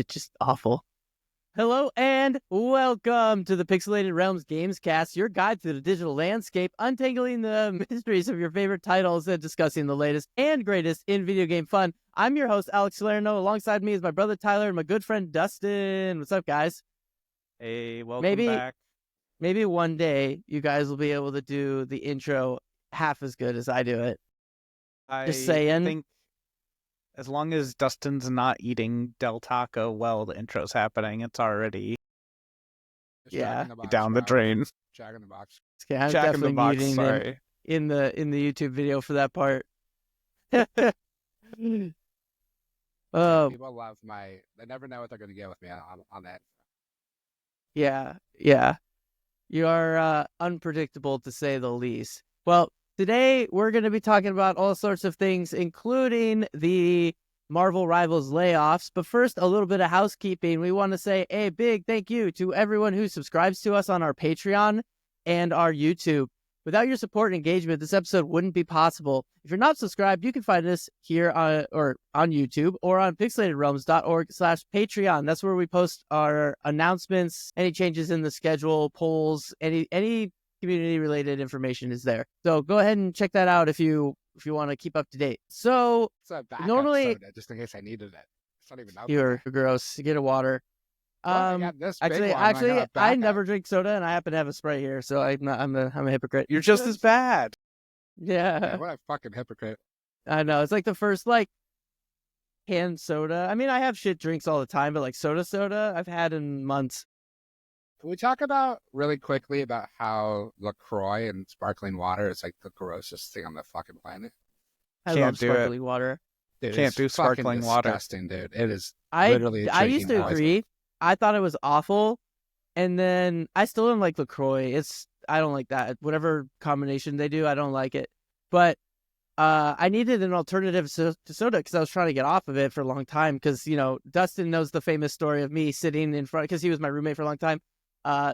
just awful. Hello and welcome to the Pixelated Realms Gamescast, your guide through the digital landscape, untangling the mysteries of your favorite titles and discussing the latest and greatest in video game fun. I'm your host, Alex Salerno. Alongside me is my brother Tyler and my good friend Dustin. What's up, guys? Hey, welcome back. Maybe one day you guys will be able to do the intro half as good as I do it. Just saying. I think as long as Dustin's not eating Del Taco while the intro's happening, it's already down the drain. Jack in the Box. Okay, I'm Jack in the definitely Box, muting sorry. in the YouTube video for that part. People love they never know what they're going to get with me on that. Yeah. You are unpredictable, to say the least. Well, today we're going to be talking about all sorts of things, including the Marvel Rivals Layoffs. But first, a little bit of housekeeping. We want to say a big thank you to everyone who subscribes to us on our Patreon and our YouTube. Without your support and engagement, this episode wouldn't be possible. If you're not subscribed, you can find us here on YouTube or on pixelatedrealms.org/Patreon. That's where we post our announcements, any changes in the schedule, polls, any community-related information is there. So go ahead and check that out if you want to keep up to date. So It's a backup normally, soda, just in case I needed it. It's not even out you're gross. Get a water. Actually, I never drink soda, and I happen to have a Sprite here, so I'm a hypocrite. You're just as bad. Yeah. What a fucking hypocrite. I know. It's like the first canned soda. I mean, I have shit drinks all the time, but soda I've had in months. Can we talk about really quickly about how LaCroix and sparkling water is like the grossest thing on the fucking planet? I Can't love do it. sparkling water. Dude, Can't it's do sparkling fucking water. disgusting, dude. It is I literally used to agree. I thought it was awful, and then I still don't like LaCroix. I don't like that. Whatever combination they do, I don't like it. But I needed an alternative to soda because I was trying to get off of it for a long time. Because Dustin knows the famous story of me sitting in front, because he was my roommate for a long time,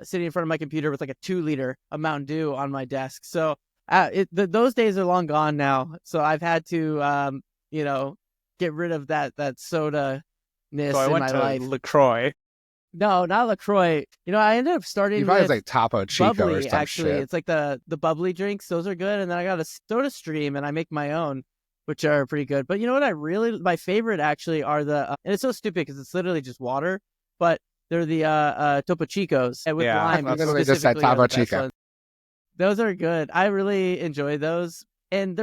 sitting in front of my computer with like a 2-liter of Mountain Dew on my desk. So those days are long gone now. So I've had to get rid of that soda-ness So I in went my to life. LaCroix. No, not LaCroix. I ended up starting You probably with like Topo Chico bubbly, or some actually. shit. It's like the bubbly drinks. Those are good. And then I got a soda stream, and I make my own, which are pretty good. But you know what? My favorite actually are and it's so stupid because it's literally just water, but they're the Topo Chicos with lime. I literally just said Topo Chico. Those are good. I really enjoy those. And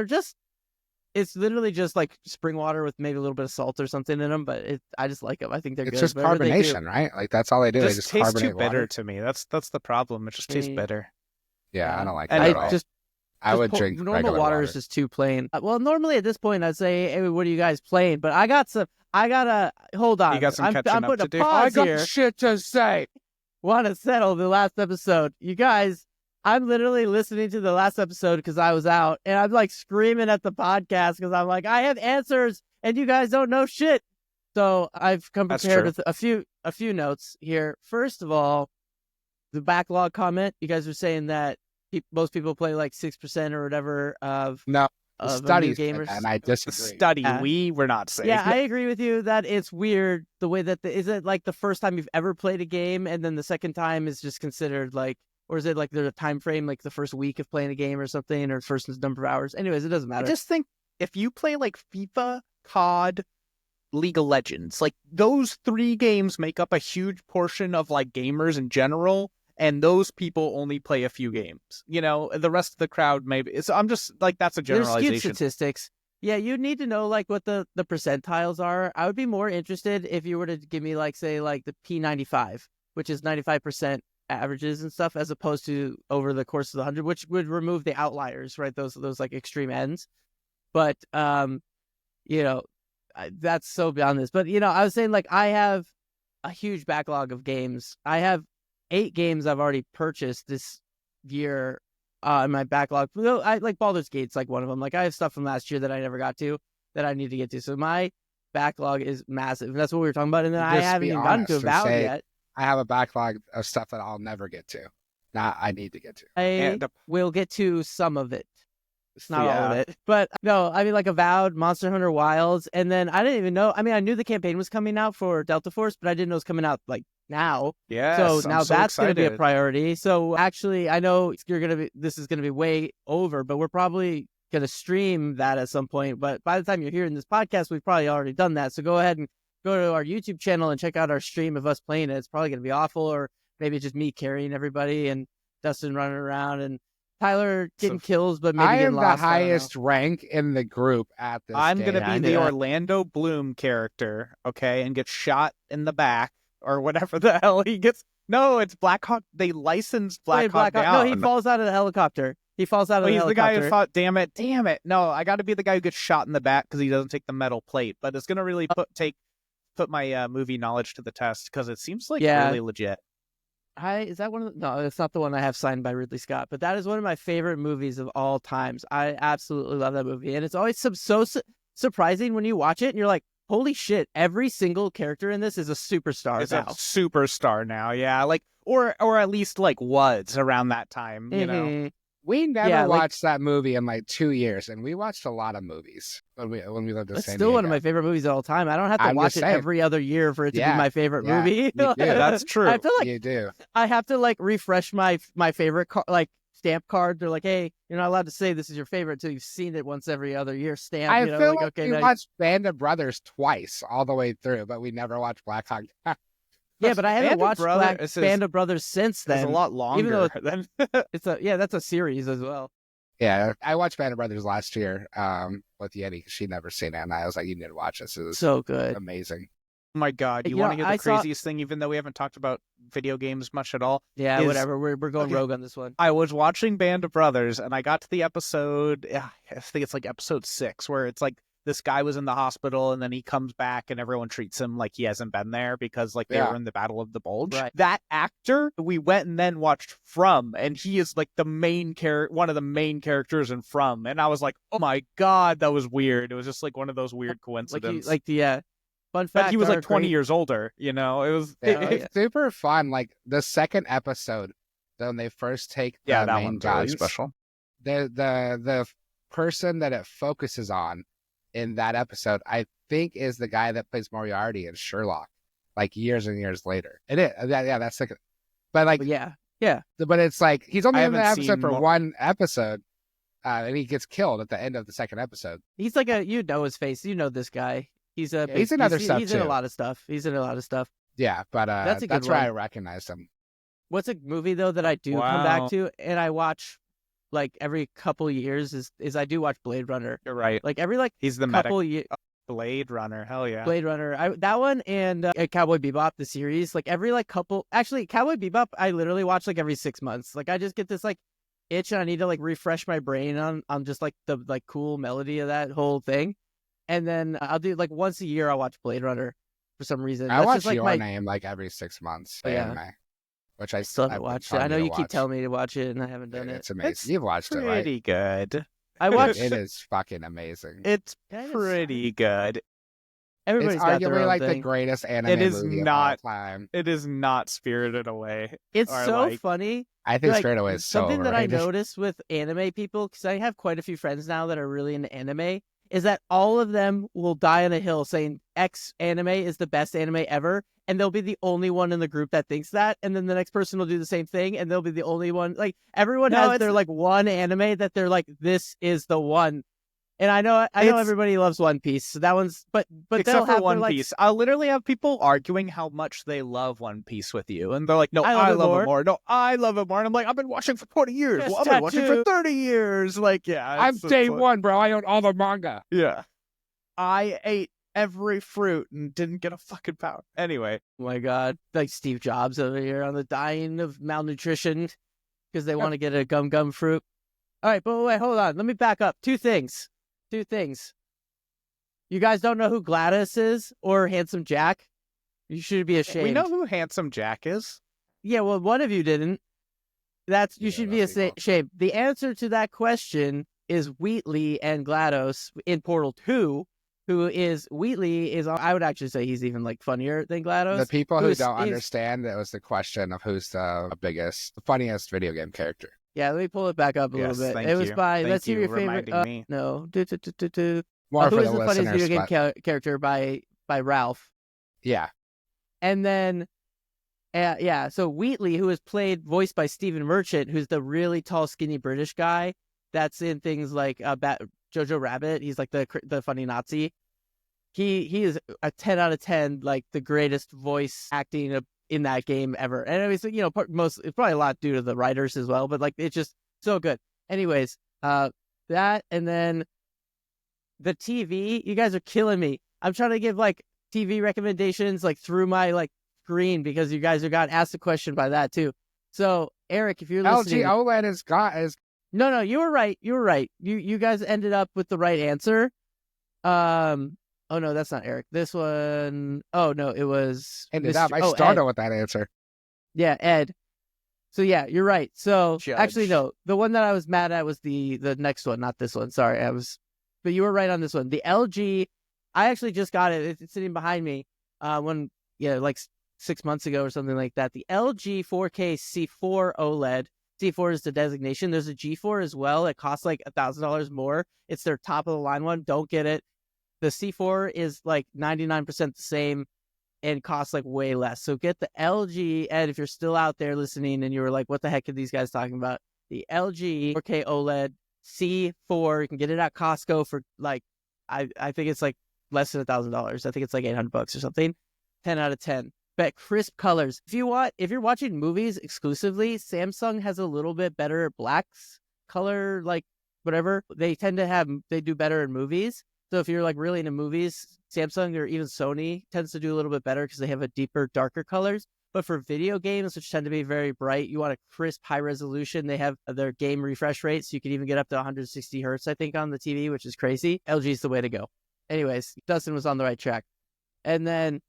it's literally just like spring water with maybe a little bit of salt or something in them, but I just like them. I think they're good. It's just carbonation, right? Like that's all they do. It They just just tastes carbonate too bitter water. to me. That's the problem. It just tastes bitter. Yeah, I don't like And that at all. I would drink normal regular water is just too plain. Well, normally at this point I'd say, hey, what are you guys playing? But I gotta hold on. You got some catching I'm up putting to a do? pause I got here. shit to say. Want to settle the last episode. You guys, I'm literally listening to the last episode because I was out, and I'm like screaming at the podcast because I'm like, I have answers and you guys don't know shit. So I've come prepared with a few notes here. First of all, the backlog comment. You guys were saying that most people play like 6% or whatever of studies gamers. And I disagree. Study. We were not saying. Yeah, I agree with you that it's weird the way that is it like the first time you've ever played a game, and then the second time is just considered like. Or is it like there's a time frame, like the first week of playing a game or something, or first number of hours? Anyways, it doesn't matter. I just think if you play like FIFA, COD, League of Legends, like those 3 games make up a huge portion of like gamers in general, and those people only play a few games. The rest of the crowd maybe. So I'm just like, that's a generalization. There's skewed statistics. Yeah, you need to know like what the percentiles are. I would be more interested if you were to give me like say like the P95, which is 95%. Averages and stuff, as opposed to over the course of the 100, which would remove the outliers, right? Those like extreme ends. But that's so beyond this. But I was saying like I have a huge backlog of games. I have 8 games I've already purchased this year in my backlog. I like Baldur's Gate's like one of them. Like I have stuff from last year that I never got to that I need to get to. So my backlog is massive. That's what we were talking about. And then I haven't even gotten to Avowed yet. I have a backlog of stuff that I'll never get to. I need to get to. I will get to some of it. Not all of it. But no, I mean, like Avowed, Monster Hunter Wilds, and then I didn't even know. I mean, I knew the campaign was coming out for Delta Force, but I didn't know it was coming out like now. Yes, so now that's going to be a excited. priority. So actually, I know this is going to be way over, but we're probably going to stream that at some point. But by the time you're hearing this podcast, we've probably already done that. So go ahead and go to our YouTube channel and check out our stream of us playing it. It's probably going to be awful, or maybe it's just me carrying everybody and Dustin running around and Tyler getting kills, but maybe I am getting lost. the highest rank in the group at this I'm game. going to be the Orlando Bloom character, okay, and get shot in the back or whatever the hell he gets. No, it's Black Hawk. They licensed Black Hawk down. No, he falls out of the helicopter. He's the guy who thought, damn it. No, I got to be the guy who gets shot in the back because he doesn't take the metal plate. But it's going to really put my movie knowledge to the test because it seems like really legit. Is that one of the... No, it's not the one I have signed by Ridley Scott, but that is one of my favorite movies of all times. I absolutely love that movie, and it's always so surprising when you watch it and you're like, holy shit, every single character in this is a superstar now. A superstar now, yeah. Like, or at least like was around that time, you know. We never watched that movie in like 2 years, and we watched a lot of movies when we lived in San Diego. It's still one of my favorite movies of all time. I don't have to watch it every other year for it to be my favorite movie. You do. That's true. I feel like you do. I have to like refresh my favorite stamp card. They're like, hey, you're not allowed to say this is your favorite until you've seen it once every other year. Stamp. I feel like, like okay, we watched Band of Brothers twice all the way through, but we never watched Black Hawk. Yeah, but I haven't watched Band of Brothers since then. It's a lot longer. Even though that's a series as well. Yeah, I watched Band of Brothers last year with Yeti because she'd never seen it, and I was like, you need to watch this. It was so good. Amazing. Oh my God, you want to hear the craziest thing, even though we haven't talked about video games much at all? Yeah, whatever. We're going rogue on this one. I was watching Band of Brothers, and I got to the episode, I think it's like episode 6, where it's like this guy was in the hospital, and then he comes back, and everyone treats him like he hasn't been there because like they were in the Battle of the Bulge. Right. That actor, we went and then watched From, and he is like the main one of the main characters in From, and I was like, oh my God, that was weird. It was just like one of those weird coincidences. Fun fact, but he was like 20 years older, you know. It was it's super fun. Like the second episode, when they first take the main guns, really special. The person that it focuses on in that episode, I think, is the guy that plays Moriarty in Sherlock, like years and years later. It is, that's like, but like, but it's like he's only in the episode for one episode, and he gets killed at the end of the second episode. He's like you know his face, you know this guy. He's in stuff he's too. in a lot of stuff. Yeah, but that's where I recognized him. What's a movie though that I do come back to and I watch like every couple years is I do watch Blade Runner. You're right. Like every he's the couple years. Blade Runner, hell yeah. Blade Runner, that one and Cowboy Bebop, the series. Like every couple, actually Cowboy Bebop, I literally watch like every 6 months. Like I just get this like itch and I need to like refresh my brain on just like the like cool melody of that whole thing. And then I'll do like once a year. I'll watch Blade Runner for some reason. I watch Your Name like every 6 months. Anime, which I still haven't watched it. I know you keep telling me to watch it, and I haven't done it. It's amazing. You've watched it, right? Pretty good. I watched. It is fucking amazing. It's pretty good. Everybody's it's got their arguably own like thing. the greatest anime movie of all time. It is not Spirited Away. It's so funny. I think Spirited Away is so something overrated. that I notice with anime people, because I have quite a few friends now that are really into anime, is that all of them will die on a hill saying X anime is the best anime ever, and they'll be the only one in the group that thinks that, and then the next person will do the same thing, and they'll be the only one. Like everyone has their like one anime that they're like, this is the one. And I know everybody loves One Piece, so that one's but except for One Piece. I'll literally have people arguing how much they love One Piece with you, and they're like, "No, I love it more. No, I love it more." And I'm like, "I've been watching for 20 years. Well, I've been watching for 30 years." Like, yeah, I'm day one, bro. I own all the manga. Yeah, I ate every fruit and didn't get a fucking power. Anyway, oh my God, like Steve Jobs over here on the dying of malnutrition because they want to get a gum fruit. All right, but wait, hold on. Let me back up. Two things. You guys don't know who GLaDOS is or Handsome Jack? You should be ashamed. We know who Handsome Jack is. Yeah, well, one of you didn't. You should be ashamed. The answer to that question is Wheatley and GLaDOS in Portal 2, who is Wheatley is, I would actually say he's even like funnier than GLaDOS. The people who don't understand, it was the question of who's the funniest video game character. Yeah, let me pull it back up a Yes, little bit. thank It was you. by, Thank let's hear you your favorite. reminding me. No. More Who for is the the funniest listeners, video game but character by Ralph? yeah. And then, so Wheatley, who is voiced by Stephen Merchant, who's the really tall, skinny British guy that's in things like Jojo Rabbit. He's like the funny Nazi. He is a 10 out of 10, like the greatest voice acting in that game ever. And it was, it's probably a lot due to the writers as well, but like it's just so good. Anyways, that, and then the TV, you guys are killing me. I'm trying to give like TV recommendations like through my like screen because you guys got asked a question by that too. So Eric, if you're listening, LG OLED is no, you were right. You guys ended up with the right answer. Oh no, that's not Eric. This one, oh no, it was ended Mr. up. I oh, started Ed. with that answer. Yeah, Ed. So yeah, you're right. So Judge. actually, no, the one that I was mad at was the next one, not this one. Sorry, but you were right on this one. The LG, I actually just got it. It's sitting behind me. Like 6 months ago or something like that. The LG 4K C4 OLED. C4 is the designation. There's a G4 as well. It costs like $1,000 more. It's their top of the line one. Don't get it. The C4 is like 99% the same and costs like way less. So get the LG, Ed, if you're still out there listening and you were like, what the heck are these guys talking about? The LG 4K OLED C4, you can get it at Costco for like, I think it's like less than $1,000. I think it's like $800 or something. 10 out of 10. But crisp colors. If you're watching movies exclusively, Samsung has a little bit better blacks color, like whatever. They do better in movies. So if you're like really into movies, Samsung or even Sony tends to do a little bit better because they have a deeper, darker colors. But for video games, which tend to be very bright, you want a crisp, high resolution. They have their game refresh rate, so you can even get up to 160 hertz, I think, on the TV, which is crazy. LG is the way to go. Anyways, Dustin was on the right track. And then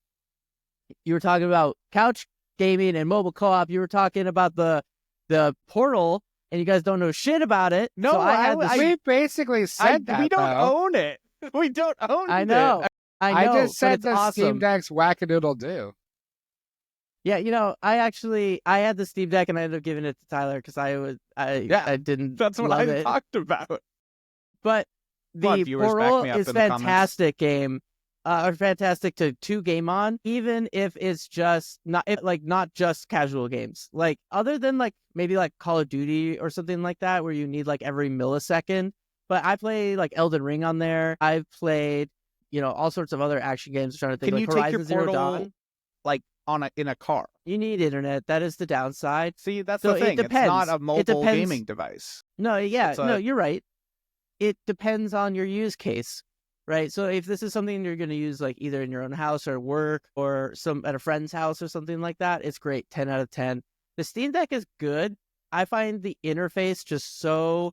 you were talking about couch gaming and mobile co-op. You were talking about the Portal, and you guys don't know shit about it. No, so we basically said that. We don't though. own it. We don't own it. I know. I just said but it's the awesome. Steam Deck's wackadoodle do. Yeah, I had the Steam Deck and I ended up giving it to Tyler because I didn't. That's what love I it. talked about. But the Portal is fantastic game, or fantastic to game on, even if it's just not just casual games. Like other than like maybe like Call of Duty or something like that, where you need like every millisecond. But I play like Elden Ring on there. I've played, all sorts of other action games. I'm trying to think. Can like you Horizon take your Zero Portal Dawn. like in a car? You need internet. That is the downside. See, that's So the thing. it depends. It's not a mobile gaming device. No, yeah, no, you're right. It depends on your use case, right? So if this is something you're going to use like either in your own house or work or at a friend's house or something like that, it's great. 10 out of 10. The Steam Deck is good. I find the interface just so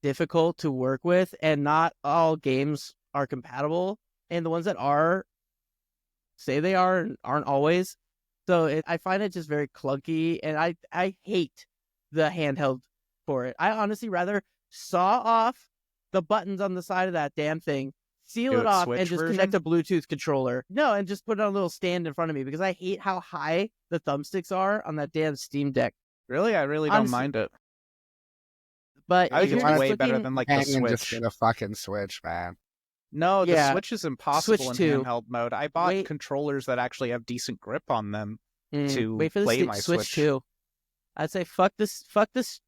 difficult to work with, and not all games are compatible, and the ones that are say they are and aren't always. So I find it just very clunky, and I hate the handheld for it. I honestly rather saw off the buttons on the side of that damn thing, seal it off, and just connect a Bluetooth controller. No, and just put it on a little stand in front of me, because I hate how high the thumbsticks are on that damn Steam Deck. Really? I really don't mind it. But I think it's way better than like the Switch. Just get a fucking Switch, man. No, the Switch is impossible Switch in handheld mode. I bought controllers that actually have decent grip on them to wait for play the my Switch 2. I'd say fuck this.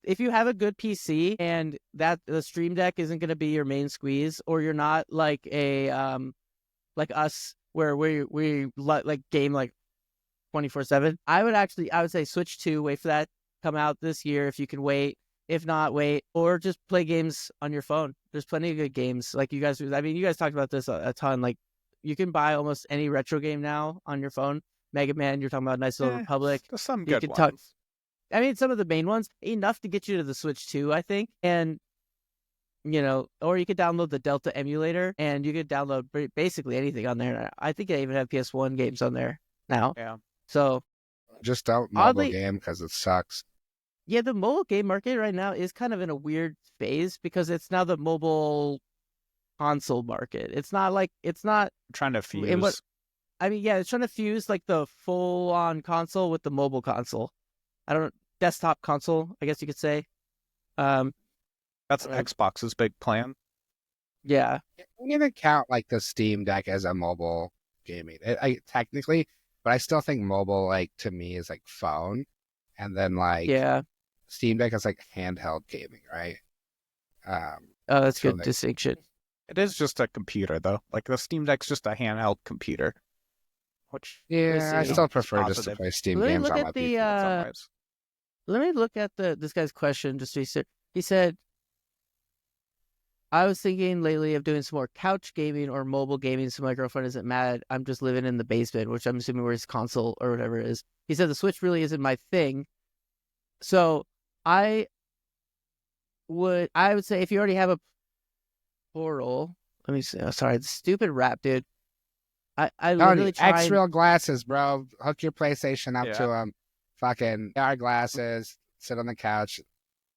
If you have a good PC and that the Stream Deck isn't going to be your main squeeze, or you're not like a like us where we like game like 24/7, I would say Switch 2. Wait for that to come out this year if you can wait. If not, wait, or just play games on your phone. There's plenty of good games. Like you guys talked about this a ton. Like you can buy almost any retro game now on your phone. Mega Man, you're talking about Nice Little Republic. There's some good ones. Some of the main ones, enough to get you to the Switch 2, I think. And, or you could download the Delta emulator, and you could download basically anything on there. I think I even have PS1 games on there now. Yeah. So just don't mobile game because it sucks. Yeah, the mobile game market right now is kind of in a weird phase, because it's now the mobile console market. It's not trying to fuse. It's trying to fuse like the full-on console with the mobile console. Desktop console, I guess you could say. That's Right. Xbox's big plan. Yeah. I don't even count like the Steam Deck as a mobile gaming. Technically, but I still think mobile, like to me, is like phone, and then like Yeah. Steam Deck is like handheld gaming, right? Oh, that's So good distinction. It is just a computer, though. Like, the Steam Deck's just a handheld computer. Which, yeah, I see. still is prefer just to positive play Steam Let me games look on at my the PC. in some ways. let me look at this guy's question. Just he said, I was thinking lately of doing some more couch gaming or mobile gaming so my girlfriend isn't mad. I'm just living in the basement, which I'm assuming where his console or whatever it is. He said the Switch really isn't my thing. So I would say if you already have a Portal, let me see. Oh, sorry, the stupid rap, dude. I literally tried. X-Real glasses, bro. Hook your PlayStation up to Yeah. them. Fucking AR glasses. Sit on the couch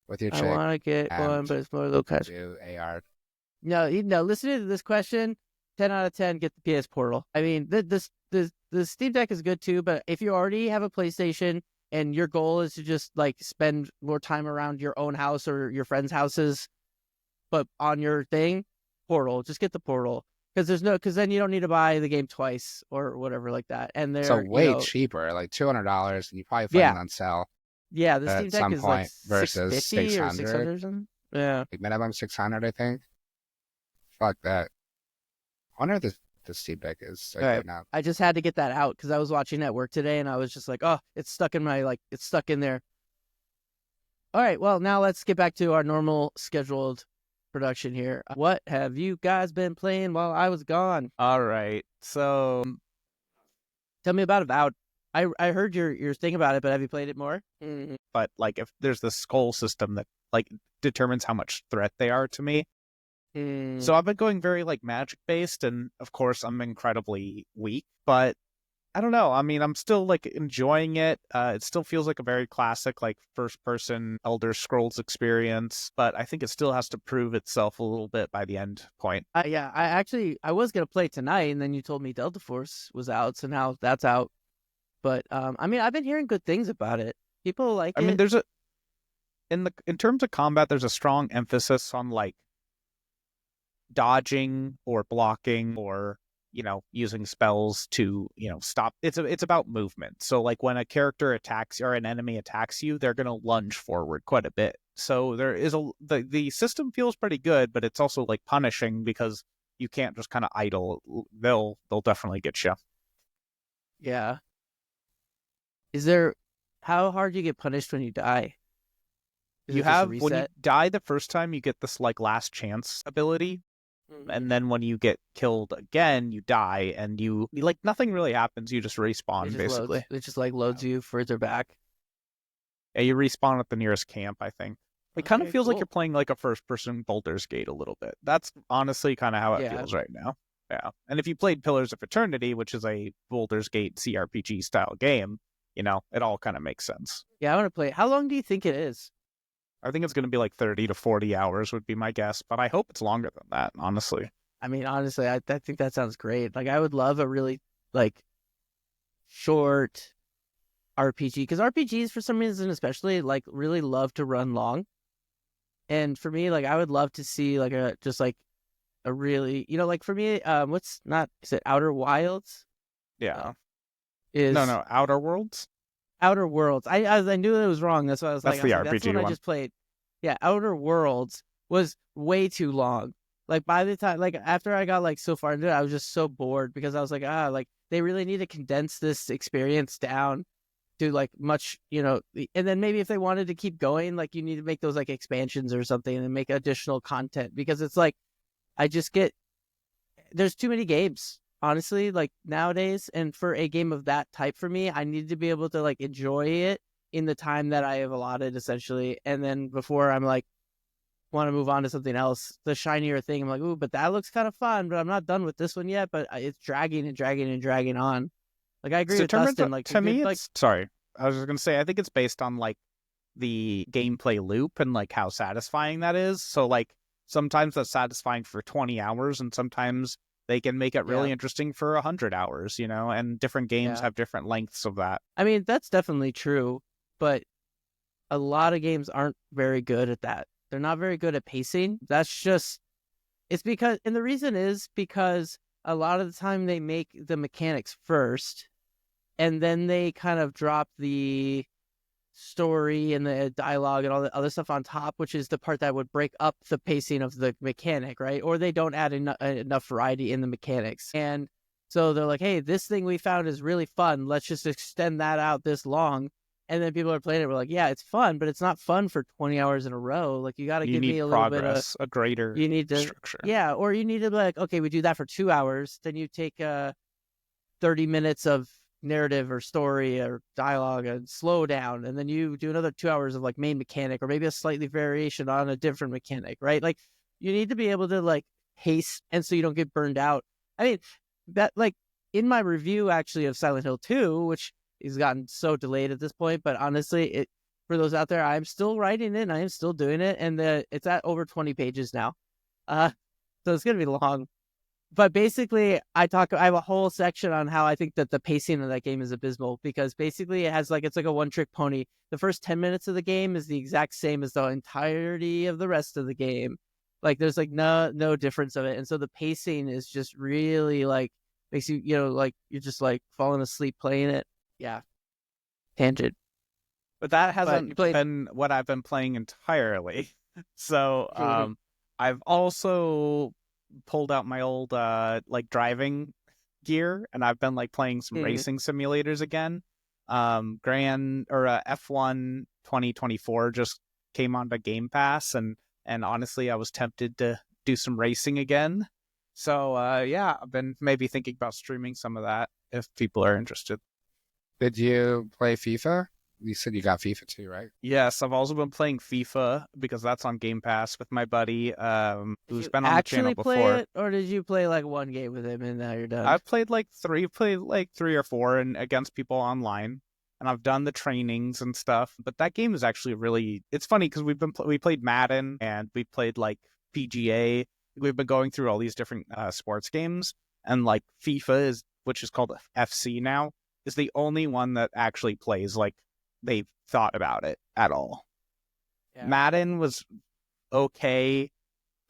with your I chick. want to get one, and but it's more low cost. do AR. No, listening to this question, 10 out of 10, get the PS Portal. I mean, the Steam Deck is good too, but if you already have a PlayStation and your goal is to just like spend more time around your own house or your friends' houses, but on your thing, Portal, just get the Portal. Because then you don't need to buy the game twice or whatever like that. And So they're, way cheaper, like $200, and you probably find yeah, it on sale yeah, the Steam at Deck some is like point versus 650 or 600. 600 or something. Yeah. Like minimum 600, I think. Fuck that. I wonder if the Steam Deck is like All right. right now. I just had to get that out because I was watching at work today and I was just like, oh, it's stuck in it's stuck in there. All right, well, now let's get back to our normal scheduled production here. What have you guys been playing while I was gone? All right. So, Tell me about Avowed. I heard your thing about it, but have you played it more? Mm-hmm. but like, if there's this skull system that like determines how much threat they are to me. So I've been going very like magic based, and of course I'm incredibly weak, but I don't know. I mean, I'm still like enjoying it. It still feels like a very classic like first person Elder Scrolls experience, but I think it still has to prove itself a little bit by the end point. Yeah, I was gonna play tonight, and then you told me Delta Force was out, so now that's out. But I mean, I've been hearing good things about it. People like it. I mean, there's in terms of combat, there's a strong emphasis on like dodging or blocking or using spells to stop. It's about movement. So like when a character attacks or an enemy attacks you, they're going to lunge forward quite a bit. So there is the system feels pretty good, but it's also like punishing because you can't just kind of idle. They'll definitely get you. Yeah. How hard do you get punished when you die? Is it just a When you reset? die the first time, you get this like last chance ability. And then when you get killed again, you die, and you like nothing really happens. You just respawn, basically. It just like loads you further back. Yeah, you respawn at the nearest camp, I think. It kind of Okay, feels like cool. you're playing like a first-person Baldur's Gate a little bit. That's honestly kind of how it Yeah. feels right now. Yeah, and if you played Pillars of Eternity, which is a Baldur's Gate CRPG style game, it all kind of makes sense. Yeah, I want to play it. How long do you think it is? I think it's going to be like 30 to 40 hours would be my guess, but I hope it's longer than that, honestly. I mean, honestly, I think that sounds great. Like, I would love a really like short RPG because RPGs for some reason, especially, like really love to run long. And for me, like, I would love to see like a really, like for me, is it Outer Wilds? Yeah. Is No, Outer Worlds. Outer Worlds. I knew it was wrong. That's why I was That's like, the that's RPG what I one. just played. Yeah, Outer Worlds was way too long. Like by the time, like after I got like so far into it, I was just so bored because I was like, like they really need to condense this experience down to like much, and then maybe if they wanted to keep going, like you need to make those like expansions or something and make additional content because it's like there's too many games. Honestly, like nowadays, and for a game of that type for me, I need to be able to like enjoy it in the time that I have allotted, essentially. And then before I'm like, want to move on to something else, the shinier thing, I'm like, ooh, but that looks kind of fun, but I'm not done with this one yet. But it's dragging and dragging and dragging on. Like I agree with Dustin. Like to me, sorry, I was just gonna say I think it's based on like the gameplay loop and like how satisfying that is. So like sometimes that's satisfying for 20 hours, and sometimes they can make it really interesting for 100 hours, and different games have different lengths of that. I mean, that's definitely true, but a lot of games aren't very good at that. They're not very good at pacing. That's just, it's because, and the reason is because a lot of the time they make the mechanics first, and then they kind of drop the story and the dialogue and all the other stuff on top, which is the part that would break up the pacing of the mechanic, right? Or they don't add enough variety in the mechanics. And so they're like, hey, this thing we found is really fun. Let's just extend that out this long. And then people are playing it. We're like, yeah, it's fun, but it's not fun for 20 hours in a row. Like, you got to give me a little bit of a greater you need to, structure. Yeah, or you need to be like, okay, we do that for 2 hours. Then you take 30 minutes of narrative or story or dialogue and slow down, and then you do another 2 hours of like main mechanic, or maybe a slightly variation on a different mechanic, right? Like, you need to be able to like pace, and so you don't get burned out. I mean, that, like, in my review actually of Silent Hill 2, which has gotten so delayed at this point, but honestly, for those out there, I'm still writing it, I am still doing it, and it's at over 20 pages now. So it's gonna be long. But basically, I have a whole section on how I think that the pacing of that game is abysmal, because basically it's like a one-trick pony. The first 10 minutes of the game is the exact same as the entirety of the rest of the game. Like, there's like no difference of it. And so the pacing is just really like, makes you, like, you're just like falling asleep playing it. Yeah. Tangent. But that hasn't been what I've been playing entirely. So I've also pulled out my old like driving gear, and I've been like playing some racing simulators again. F1 2024 just came onto Game Pass, and honestly, I was tempted to do some racing again. So yeah, I've been maybe thinking about streaming some of that if people are interested. Did you play FIFA? You said you got FIFA too, right? Yes, I've also been playing FIFA because that's on Game Pass with my buddy who's been on the channel before. Play it, or did you play like one game with him and now you're done? I've played like three or four and against people online, and I've done the trainings and stuff. But that game is actually really, it's funny because we played Madden, and we played like PGA. We've been going through all these different sports games, and like FIFA which is called FC now, is the only one that actually plays like they've thought about it at all. Yeah. Madden was okay,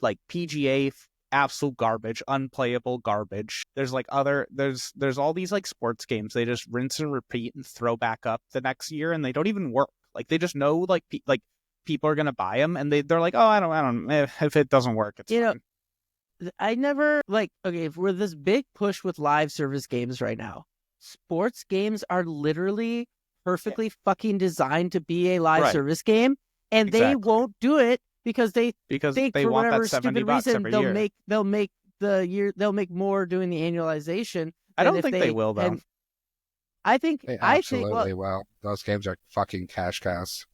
like PGA, absolute garbage, unplayable garbage. There's like there's all these like sports games they just rinse and repeat and throw back up the next year, and they don't even work. Like, they just know like people are gonna buy them, and they're like, oh, I don't if it doesn't work, it's fine. I never okay, if we're this big push with live service games right now, sports games are literally perfectly fucking designed to be a live service game, and they won't do it because they for want whatever that stupid reason they'll make more doing the annualization. I don't think they will though. I think they absolutely will. Those games are fucking cash cows.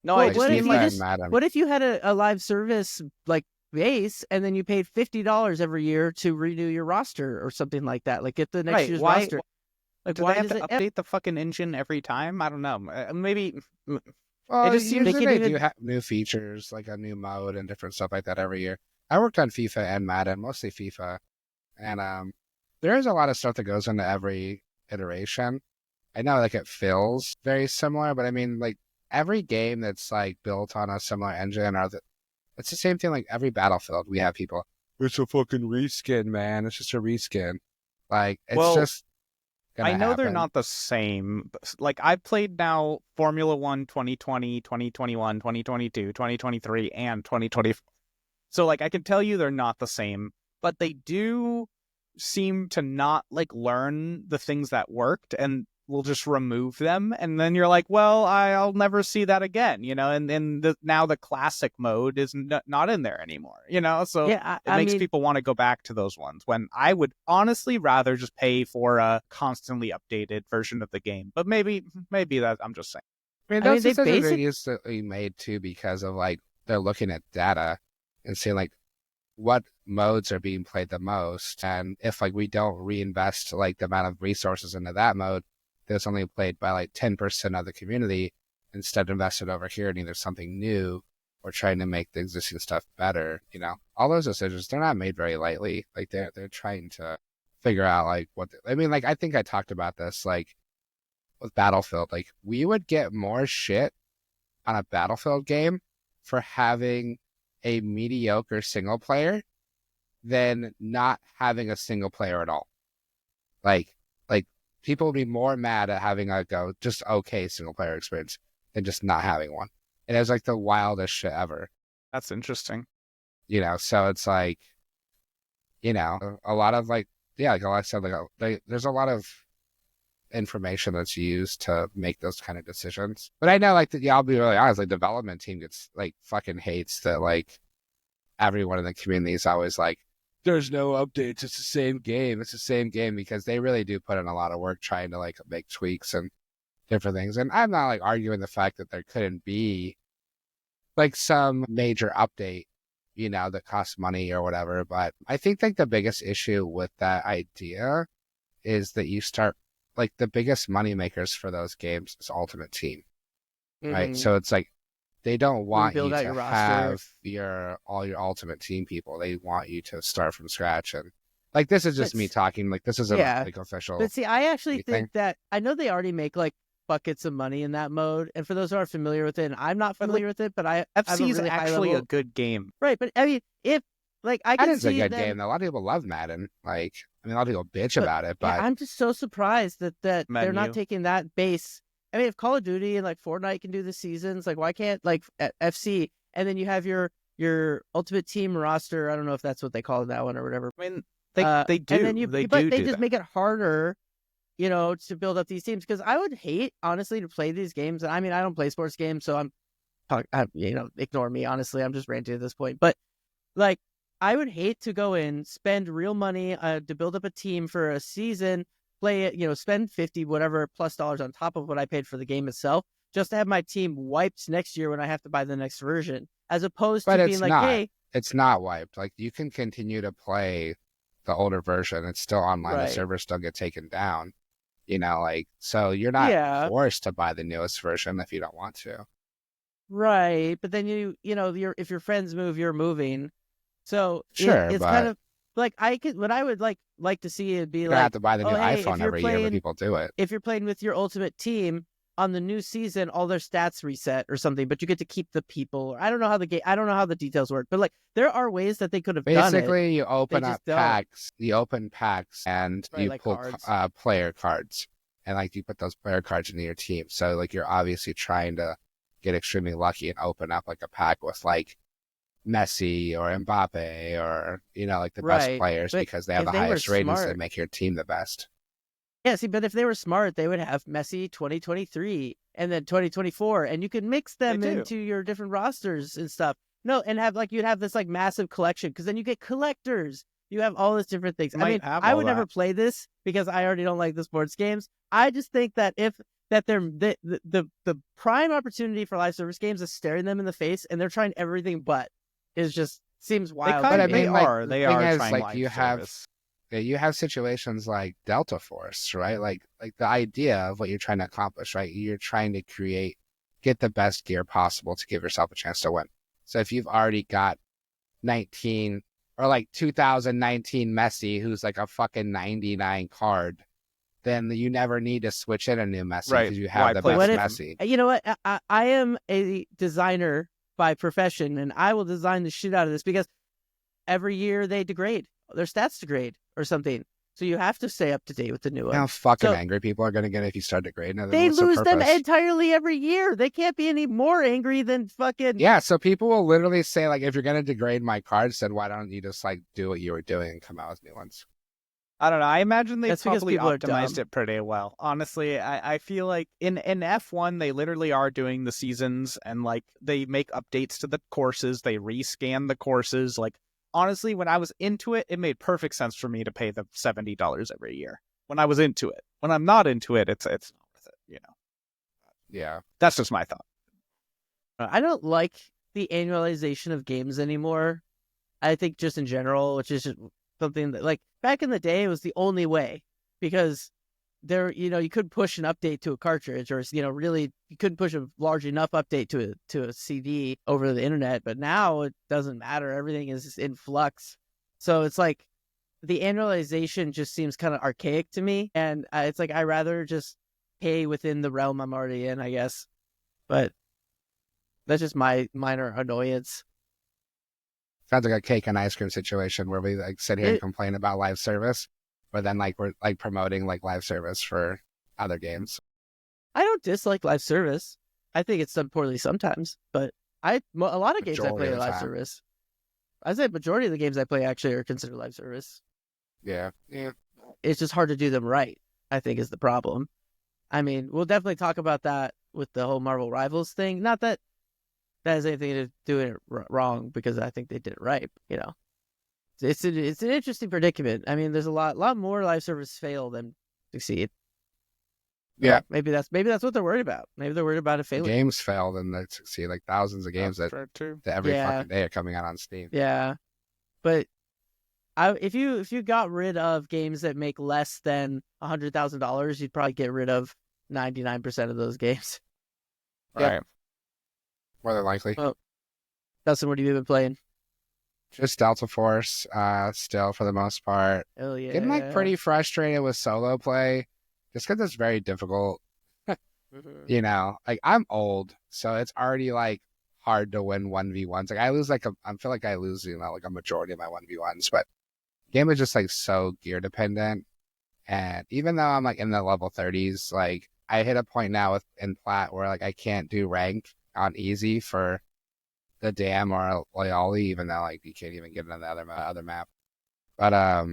No, what if you had a live service like base, and then you paid $50 every year to renew your roster or something like that? Like, get the next year's roster. Like, do they have to update the fucking engine every time? I don't know. Maybe. Well, it just seems they do have new features, like a new mode and different stuff like that every year. I worked on FIFA and Madden, mostly FIFA, and there is a lot of stuff that goes into every iteration. I know, like, it feels very similar, but I mean, like, every game that's like built on a similar engine, it's the same thing. Like, every Battlefield, we have people, it's a fucking reskin, man. It's just a reskin. Like, it's just. I know they're not the same. Like, I've played now Formula 1 2020, 2021, 2022, 2023, and 2024. So, like, I can tell you they're not the same, but they do seem to not, like, learn the things that worked and will just remove them. And then you're like, well, I'll never see that again, and now the classic mode is not in there anymore, so it makes people want to go back to those ones, when I would honestly rather just pay for a constantly updated version of the game. But maybe that, I'm just saying. I mean, those decisions are usually made too because of, like, they're looking at data and seeing, like, what modes are being played the most, and if, like, we don't reinvest, like, the amount of resources into that mode that's only played by like 10% of the community, instead invested over here in either something new or trying to make the existing stuff better. All those decisions, they're not made very lightly. Like, they're trying to figure out like like, I think I talked about this, like, with Battlefield. Like, we would get more shit on a Battlefield game for having a mediocre single player than not having a single player at all. Like people would be more mad at having like a just okay single player experience than just not having one. And it was like the wildest shit ever. That's interesting. So it's like, a lot of like, yeah, like I said, there's a lot of information that's used to make those kind of decisions. But I know, like, I'll be really honest, like, development team gets like fucking hates that like everyone in the community is always like, there's no updates, it's the same game, because they really do put in a lot of work trying to like make tweaks and different things. And I'm not like arguing the fact that there couldn't be like some major update, that costs money or whatever. But I think like the biggest issue with that idea is that you start like the biggest money makers for those games is Ultimate Team, right? So it's like they don't want you to have all your Ultimate Team people. They want you to start from scratch. And like this is just me talking. Like this isn't like official. But see, I actually think that I know they already make like buckets of money in that mode. And for those who are familiar with it, and I'm not familiar with it, but FC is really actually a good game, right? But I mean, if like I can see a good game. A lot of people love Madden. Like, I mean, a lot of people bitch about it, but I'm just so surprised that they're not taking that base. I mean, if Call of Duty and like Fortnite can do the seasons, like why can't like FC? And then you have your Ultimate Team roster. I don't know if that's what they call that one or whatever. I mean, they do. And then they just that. make it harder, to build up these teams. Because I would hate, honestly, to play these games. I mean, I don't play sports games, so ignore me. Honestly, I'm just ranting at this point. But like, I would hate to go in, spend real money to build up a team for a season, play it, spend $50 whatever plus dollars on top of what I paid for the game itself, just to have my team wiped next year when I have to buy the next version, as opposed to being like, hey, it's not wiped. Like you can continue to play the older version. It's still online. Right. The servers don't get taken down. So you're not forced to buy the newest version if you don't want to. Right, but then if your friends move, you're moving. So sure, it's kind of like what I would like to see it be like, have to buy the new iPhone every year when people do it. If you're playing with your Ultimate Team on the new season, all their stats reset or something, but you get to keep the people. I don't know how the details work, but like there are ways that they could have done it. Basically, you open up packs. You open packs and you like pull player cards, and like you put those player cards into your team. So like you're obviously trying to get extremely lucky and open up like a pack with like Messi or Mbappe or like the best players, because they have the highest ratings that make your team the best. Yeah, see, but if they were smart, they would have Messi 2023 and then 2024, and you could mix them into your different rosters and stuff. No, and you'd have this like massive collection, because then you get collectors. You have all these different things. I mean, I would never play this because I already don't like the sports games. I just think that the prime opportunity for live service games is staring them in the face, and they're trying everything but. Is just seems wild. But I mean, they are trying like you have situations like Delta Force, right? Like the idea of what you're trying to accomplish, right? You're trying to get the best gear possible to give yourself a chance to win. So if you've already got 19 or like 2019 Messi, who's like a fucking 99 card, then you never need to switch in a new Messi because you have the best Messi. You know what? I am a designer by profession, and I will design the shit out of this, because every year they degrade, their stats degrade or something, so you have to stay up to date with the new one. How fucking angry people are going to get if you start degrading. They lose them entirely every year. They can't be any more angry than fucking so people will literally say like, if you're going to degrade my cards, then why don't you just like do what you were doing and come out with new ones? I don't know. I imagine they probably optimized it pretty well. Honestly, I feel like in F1, they literally are doing the seasons, and like they make updates to the courses. They rescan the courses. Like, honestly, when I was into it, it made perfect sense for me to pay the $70 every year. When I was into it. When I'm not into it, it's not worth it, Yeah. That's just my thought. I don't like the annualization of games anymore. I think just in general, which is just something that, like, back in the day, it was the only way, because there, you couldn't push an update to a cartridge, or really you couldn't push a large enough update to a CD over the internet. But now it doesn't matter; everything is in flux. So it's like the annualization just seems kind of archaic to me, and it's like I rather just pay within the realm I'm already in, I guess. But That's just my minor annoyance. Sounds like a cake and ice cream situation where we like sit here and It, complain about live service, but then like we're like promoting like live service for other games. I don't dislike live service. I think it's done poorly sometimes, but a lot of games I Majority play of are the live time. service. I say majority of the games I play actually are considered live service. Yeah. Yeah. It's just hard to do them right, I think, is the problem. I mean, we'll definitely talk about that with the whole Marvel Rivals thing. Not that that has anything to do it wrong, because I think they did it right. You know, it's an interesting predicament. I mean, there's a lot more live service fail than succeed. Yeah. Maybe that's what they're worried about. Maybe they're worried about it failing. Games failed and they succeed. Like thousands of games that every fucking day are coming out on Steam. Yeah, but if you got rid of games that make less than $100,000, you'd probably get rid of 99% of those games. Right. Yep. More than likely. Well, Dustin, what have you been playing? Just Delta Force, still for the most part. Hell yeah. Getting like pretty frustrated with solo play, just because it's very difficult. You know, like I'm old, so it's already like hard to win 1v1s. Like I lose I feel like I lose, you know, like a majority of my 1v1s, but game is just like so gear dependent. And even though I'm like in the level 30s, like I hit a point now in plat where like I can't do ranked on easy for the dam or Loyali, even though like you can't even get it on the other map. But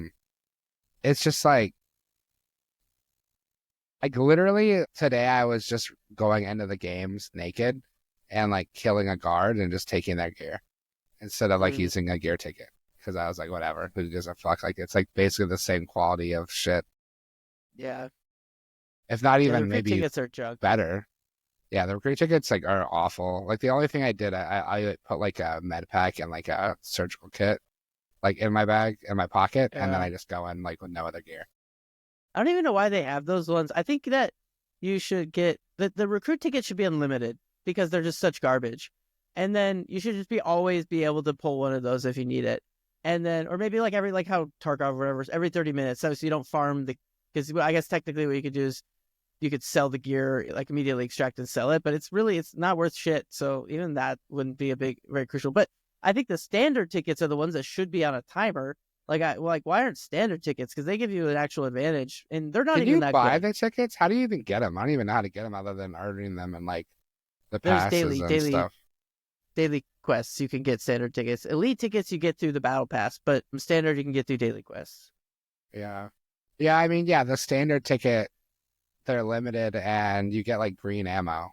it's just like literally today I was just going into the games naked and like killing a guard and just taking their gear instead of like using a gear ticket, because I was like, whatever, who gives a fuck? Like it's like basically the same quality of shit. Yeah. If not even maybe tickets are junk. Better. Yeah, the recruit tickets like are awful. Like the only thing I did, I put like a med pack and like a surgical kit like in my bag, in my pocket, and then I just go in like with no other gear. I don't even know why they have those ones. I think that you should get the recruit ticket should be unlimited, because they're just such garbage. And then you should just always be able to pull one of those if you need it. And then, or maybe like like how Tarkov or whatever, every 30 minutes, so you don't farm because I guess technically what you could do is you could sell the gear, like immediately extract and sell it, but it's not worth shit. So even that wouldn't be very crucial. But I think the standard tickets are the ones that should be on a timer. Like why aren't standard tickets? Because they give you an actual advantage, and they're not even that good. Can you buy the tickets? How do you even get them? I don't even know how to get them other than ordering them and like the passes and stuff. Daily quests, you can get standard tickets. Elite tickets you get through the battle pass, but standard you can get through daily quests. Yeah. Yeah, I mean, yeah, the standard ticket, they're limited and you get like green ammo.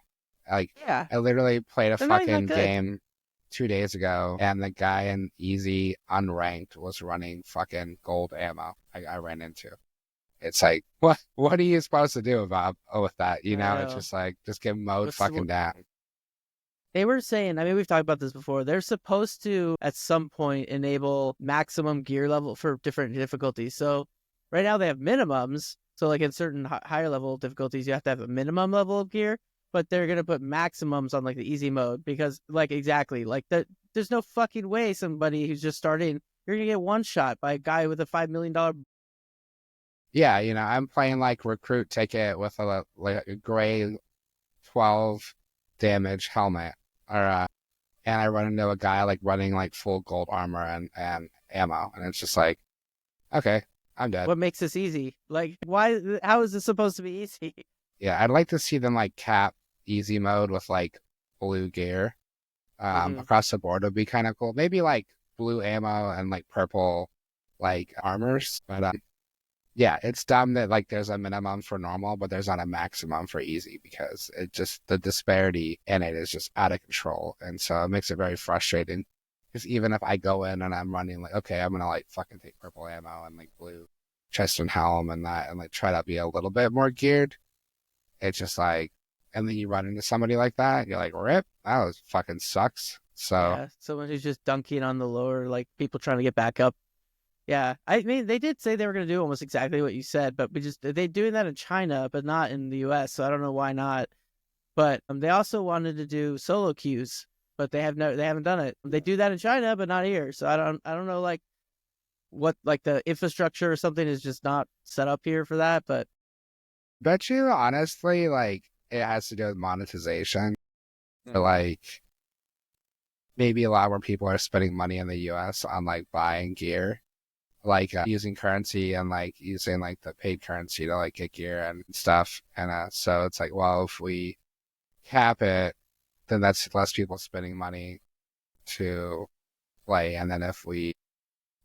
Like, yeah. I literally played a fucking game 2 days ago and the guy in easy unranked was running fucking gold ammo. I ran into. It's like, what are you supposed to do with that? You know, it's just like, just get mowed fucking down. They were saying, I mean, we've talked about this before, they're supposed to, at some point, enable maximum gear level for different difficulties. So right now they have minimums. So like in certain higher level difficulties, you have to have a minimum level of gear, but they're going to put maximums on like the easy mode, because like exactly, like there's no fucking way somebody who's just starting, you're going to get one shot by a guy with a $5 million. Yeah, you know, I'm playing like recruit ticket with a gray 12 damage helmet. And I run into a guy like running like full gold armor and ammo, and it's just like, okay, I'm dead. What makes this easy? Like, why? How is this supposed to be easy? Yeah, I'd like to see them like cap easy mode with like blue gear across the board. Would be kind of cool. Maybe like blue ammo and like purple like armors, but yeah, it's dumb that like there's a minimum for normal, but there's not a maximum for easy, because it just, the disparity in it is just out of control. And so it makes it very frustrating, because even if I go in and I'm running like, okay, I'm going to like fucking take purple ammo and like blue chest and helm and that, and like try to be a little bit more geared. It's just like, and then you run into somebody like that and you're like, rip, that was fucking sucks. So yeah, someone who's just dunking on the lower, like people trying to get back up. Yeah, I mean, they did say they were going to do almost exactly what you said, but they're doing that in China, but not in the U.S., so I don't know why not. But they also wanted to do solo queues, but they haven't done it. They do that in China, but not here. So I don't know, like what, like the infrastructure or something is just not set up here for that. But bet you honestly, like it has to do with monetization. Like maybe a lot more people are spending money in the US on like buying gear, like using currency and like using like the paid currency to like get gear and stuff. And so it's like, well, if we cap it, then that's less people spending money to play. And then if we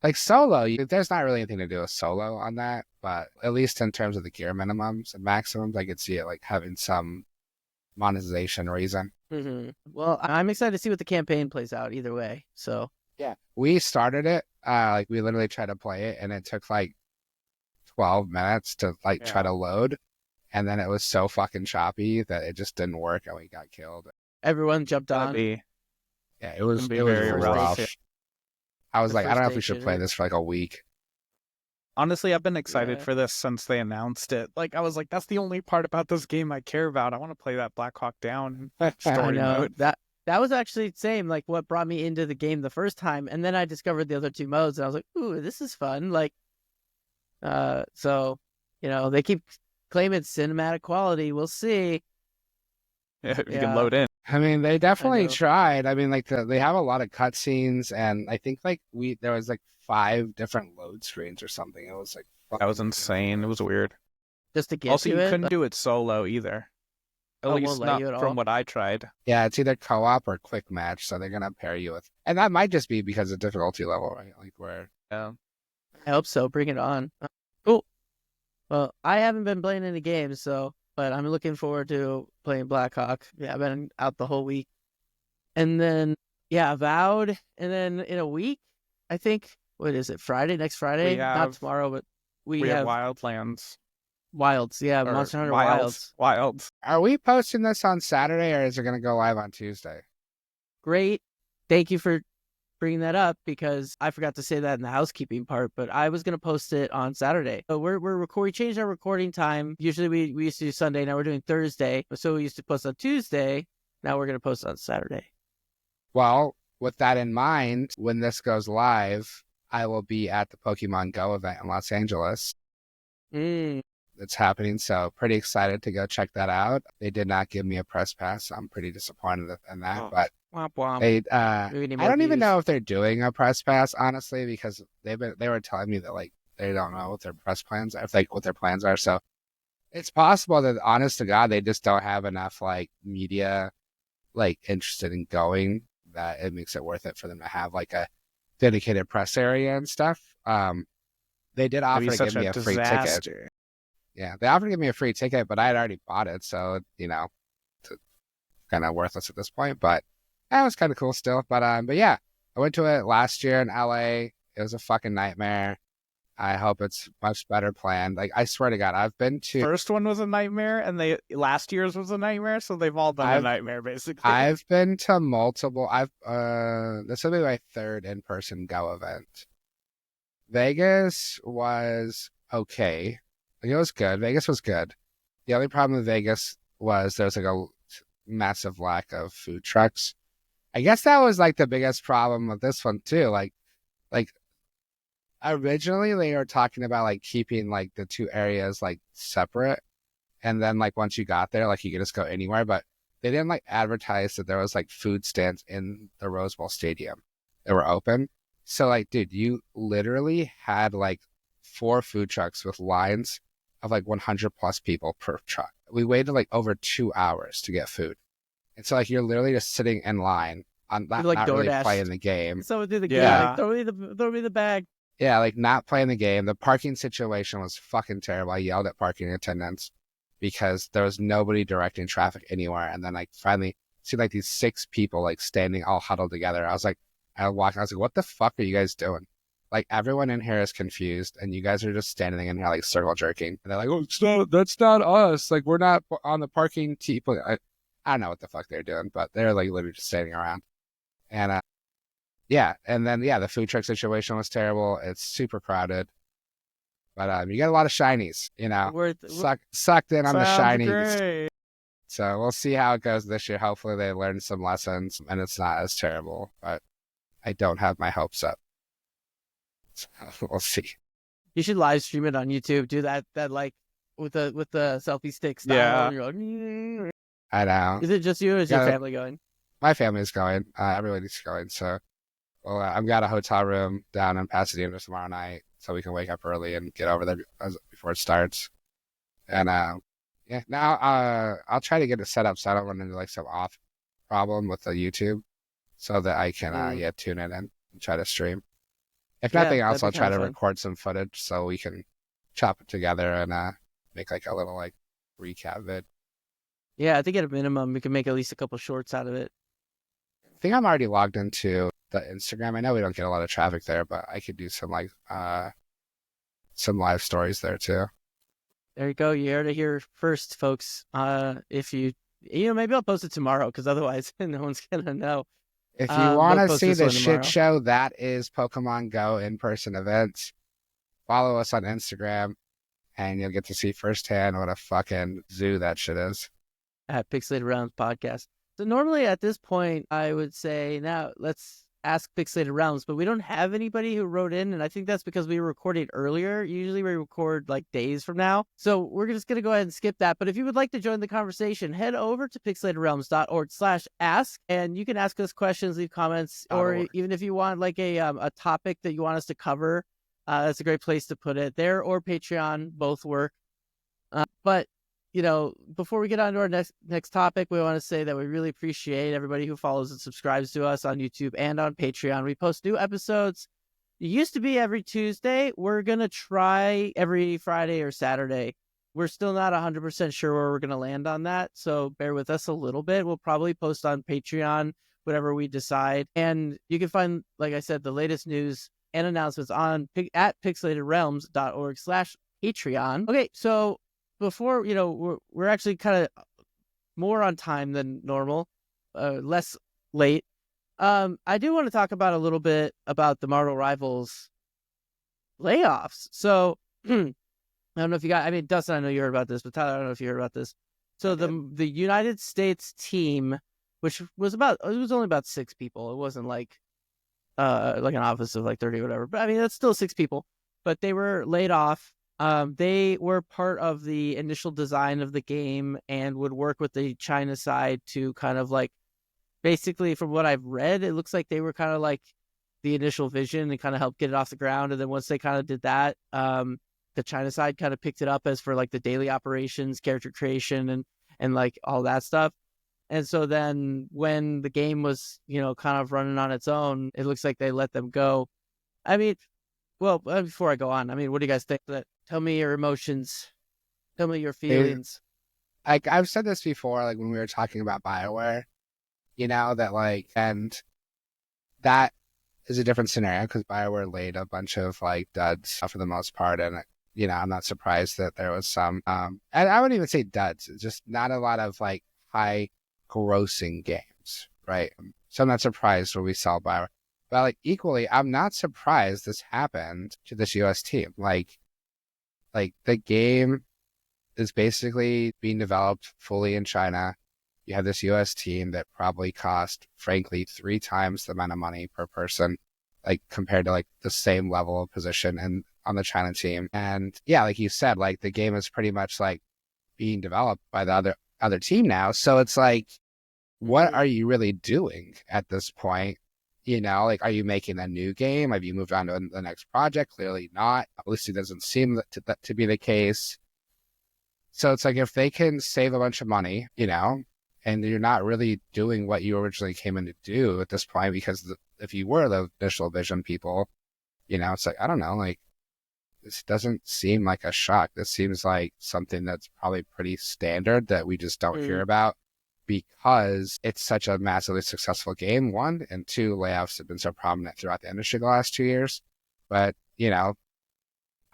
like solo, there's not really anything to do with solo on that, but at least in terms of the gear minimums and maximums, I could see it like having some monetization reason. Mm-hmm. Well, I'm excited to see what the campaign plays out either way. So yeah, we started it. Like we literally tried to play it, and it took like 12 minutes to like try to load, and then it was so fucking choppy that it just didn't work, and we got killed. Everyone jumped on. Yeah, it was very rough. I was The like, I don't know if we first should day play shooter. this for like a week. Honestly, I've been excited Yeah. for this since they announced it. Like, I was like, that's the only part about this game I care about. I want to play that Black Hawk Down I story know mode. that was actually the same, like what brought me into the game the first time, and then I discovered the other two modes, and I was like, "Ooh, this is fun!" Like, so they keep claiming cinematic quality. We'll see. Yeah, you Yeah. can load in. I mean, they definitely know. tried. I mean, like they have a lot of cutscenes, and I think like there was like 5 different load screens or something. It was like That was insane. It was weird. Just to get Also, to you it. couldn't do it solo either. At Oh, it least won't let not you at all? from what I tried. Yeah, it's either co-op or quick match, so they're gonna pair you with, and that might just be because of difficulty level, right? Like where. Yeah. I hope so. Bring it on. Cool. Well, I haven't been playing any games, but I'm looking forward to playing Black Hawk. Yeah, I've been out the whole week. And then, Avowed. And then in a week, I think, what is it, Friday? Next Friday? Not tomorrow, but we have Wildlands. Wilds. Yeah, Or Monster Hunter Wilds. Wilds. Are we posting this on Saturday, or is it gonna go live on Tuesday? Great. Thank you for bringing that up, because I forgot to say that in the housekeeping part, but I was going to post it on Saturday. So we changed our recording time. Usually we used to do Sunday. Now we're doing Thursday. So we used to post on Tuesday. Now we're going to post on Saturday. Well, with that in mind, when this goes live, I will be at the Pokemon Go event in Los Angeles. It's happening, so pretty excited to go check that out. They did not give me a press pass, so I'm pretty disappointed in that. But womp womp. they, I don't even know if they're doing a press pass, honestly, because they were telling me that like they don't know what their press plans are, what their plans are. So it's possible that, honest to God, they just don't have enough like media like interested in going, that it makes it worth it for them to have like a dedicated press area and stuff. They did offer to give me a free ticket. Yeah, they offered to give me a free ticket, but I had already bought it, so it's kind of worthless at this point. But that was kind of cool still. But yeah, I went to it last year in LA. It was a fucking nightmare. I hope it's much better planned. Like, I swear to God, I've been to. First one was a nightmare, and last year's was a nightmare, so they've all been a nightmare basically. I've been to multiple. This will be my 3rd in-person Go event. Vegas was okay. Like, it was good. Vegas was good. The only problem with Vegas was there was like a massive lack of food trucks. I guess that was like the biggest problem with this one too. Like originally they were talking about like keeping like the 2 areas like separate, and then like once you got there, like you could just go anywhere. But they didn't like advertise that there was like food stands in the Rose Bowl Stadium that were open. So like, dude, you literally had like 4 food trucks with lines of like 100 plus people per truck. We waited like over 2 hours to get food. And so like you're literally just sitting in line on not really playing the game. Someone do the game. Like, throw me the bag. Yeah, like not playing the game. The parking situation was fucking terrible. I yelled at parking attendants because there was nobody directing traffic anywhere. And then like finally see like these 6 people like standing all huddled together. I was like, what the fuck are you guys doing? Like, everyone in here is confused, and you guys are just standing in here, like, circle jerking. And they're like, oh, that's not us. Like, we're not on the parking team. I don't know what the fuck they're doing, but they're, like, literally just standing around. And, yeah. And then, yeah, the food truck situation was terrible. It's super crowded. But you get a lot of shinies, sucked in on the shinies. Great. So we'll see how it goes this year. Hopefully they learn some lessons, and it's not as terrible. But I don't have my hopes up. We'll see. You should live stream it on YouTube. Do that like with the selfie stick style. Yeah. And you're like, I know. is it just you, or is your family going? my family's going. Everybody's going. So, well, I've got a hotel room down in Pasadena tomorrow night, so we can wake up early and get over there before it starts. And yeah, now I'll try to get it set up so I don't run into like some off problem with the YouTube, so that I can tune in and try to stream. If nothing else, I'll try to record some footage so we can chop it together and make like a little like recap vid. Yeah, I think at a minimum we can make at least a couple shorts out of it. I think I'm already logged into the Instagram. I know we don't get a lot of traffic there, but I could do some like some live stories there too. There you go. You heard it here first, folks. If you maybe I'll post it tomorrow because otherwise no one's gonna know. If you want to see the shit show that is Pokemon Go in-person events, follow us on Instagram, and you'll get to see firsthand what a fucking zoo that shit is. At Pixelated Realms Podcast. So normally at this point, I would say, now let's ask Pixelated Realms, but we don't have anybody who wrote in, and I think that's because we were recording earlier. Usually we record like days from now. So we're just going to go ahead and skip that. But if you would like to join the conversation, head over to pixelatedrealms.org/ask, and you can ask us questions, leave comments, or even if you want like a topic that you want us to cover, that's a great place to put it. There or Patreon, both work. But before we get on to our next topic, we want to say that we really appreciate everybody who follows and subscribes to us on YouTube and on Patreon. We post new episodes. It used to be every Tuesday. We're going to try every Friday or Saturday. We're still not 100% sure where we're going to land on that, so bear with us a little bit. We'll probably post on Patreon, whatever we decide. And you can find, like I said, the latest news and announcements at pixelatedrealms.org/Patreon. Okay, so before, we're actually kind of more on time than normal, less late. I do want to talk about a little bit about the Marvel Rivals layoffs. So I don't know if you Dustin, I know you heard about this, but Tyler, I don't know if you heard about this. So the United States team, which was only about 6 people. It wasn't like an office of like 30 or whatever. But that's still 6 people. But they were laid off. They were part of the initial design of the game and would work with the China side to kind of like, basically from what I've read, it looks like they were kind of like the initial vision and kind of helped get it off the ground. And then once they kind of did that, the China side kind of picked it up as for like the daily operations, character creation, and like all that stuff. And so then when the game was, kind of running on its own, it looks like they let them go. Well, before I go on, what do you guys think? Tell me your emotions. Tell me your feelings. Like I've said this before, like when we were talking about BioWare, that like, and that is a different scenario because BioWare laid a bunch of like duds for the most part, and I'm not surprised that there was some, and I wouldn't even say duds. It's just not a lot of like high grossing games, right? So I'm not surprised when we saw BioWare. But like equally, I'm not surprised this happened to this US team. Like the game is basically being developed fully in China. You have this US team that probably cost, frankly, 3 times the amount of money per person, like compared to like the same level of position and on the China team. And yeah, like you said, like the game is pretty much like being developed by the other team now. So it's like, what are you really doing at this point? Like, are you making a new game? Have you moved on to the next project? Clearly not. At least it doesn't seem to be the case. So it's like, if they can save a bunch of money, and you're not really doing what you originally came in to do at this point, because if you were the initial vision people, it's like, I don't know, like, this doesn't seem like a shock. This seems like something that's probably pretty standard that we just don't hear about, because it's such a massively successful game, 1, and 2, layoffs have been so prominent throughout the industry the last 2 years. But, I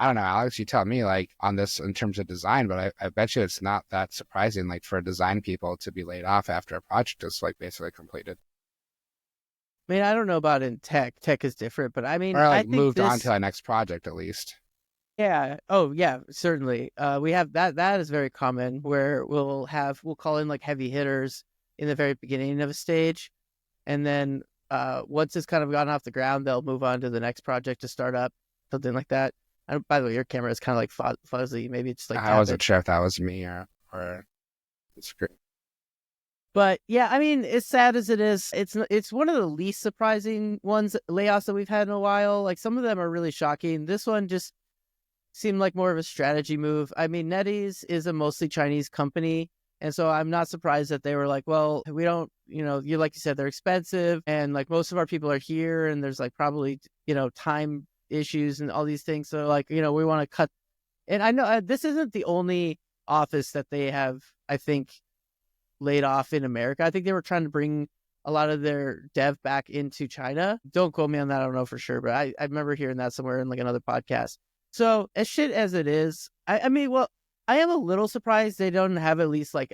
don't know, Alex, you tell me, like, on this in terms of design, but I bet you it's not that surprising, like, for design people to be laid off after a project is, like, basically completed. I don't know about in tech. Tech is different, but or like I think moved on to our next project at least. Yeah. Oh, yeah, certainly. We have that is very common, where we'll call in like heavy hitters in the very beginning of a stage. And then once it's kind of gone off the ground, they'll move on to the next project to start up, something like that. By the way, your camera is kind of like fuzzy. Maybe it's like I wasn't sure if that was me or it's great. But yeah, I mean, as sad as it is, it's one of the least surprising layoffs that we've had in a while. Like some of them are really shocking. This one just seemed like more of a strategy move. I mean, NetEase is a mostly Chinese company, and so I'm not surprised that they were like, well, we don't, you like you said, they're expensive, and like most of our people are here, and there's like probably time issues and all these things. So like we want to cut. And I know this isn't the only office that they have, I think, laid off in America. I think they were trying to bring a lot of their dev back into China. Don't quote me on that. I don't know for sure, but I remember hearing that somewhere in like another podcast. So as shit as it is, I mean, well, I am a little surprised they don't have at least like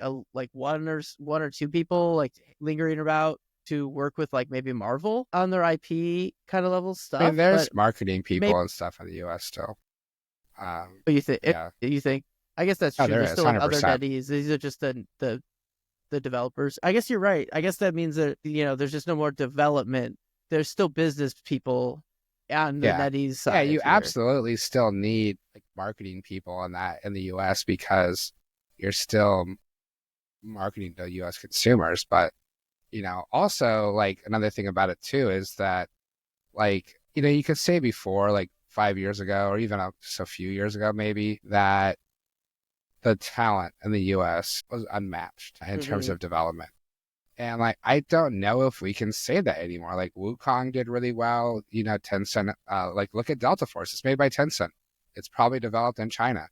one or two people like lingering about to work with like maybe Marvel on their IP kind of level stuff. I mean, there's marketing people and stuff in the U.S. still. But you think? Yeah. You think? I guess that's true. There There's is, still like other 100%. NetEase. These are just the developers. I guess you're right. I guess that means that there's just no more development. There's still business people on the NetEase side. Yeah, you here. absolutely still need like marketing people on that in the U.S. because you're still marketing to U.S. consumers. But also like another thing about it too is that like you could say before like 5 years ago or even just a few years ago maybe that the talent in the U.S. was unmatched in terms of development. And like, I don't know if we can say that anymore. Like Wukong did really well, Tencent, like look at Delta Force. It's made by Tencent. It's probably developed in China.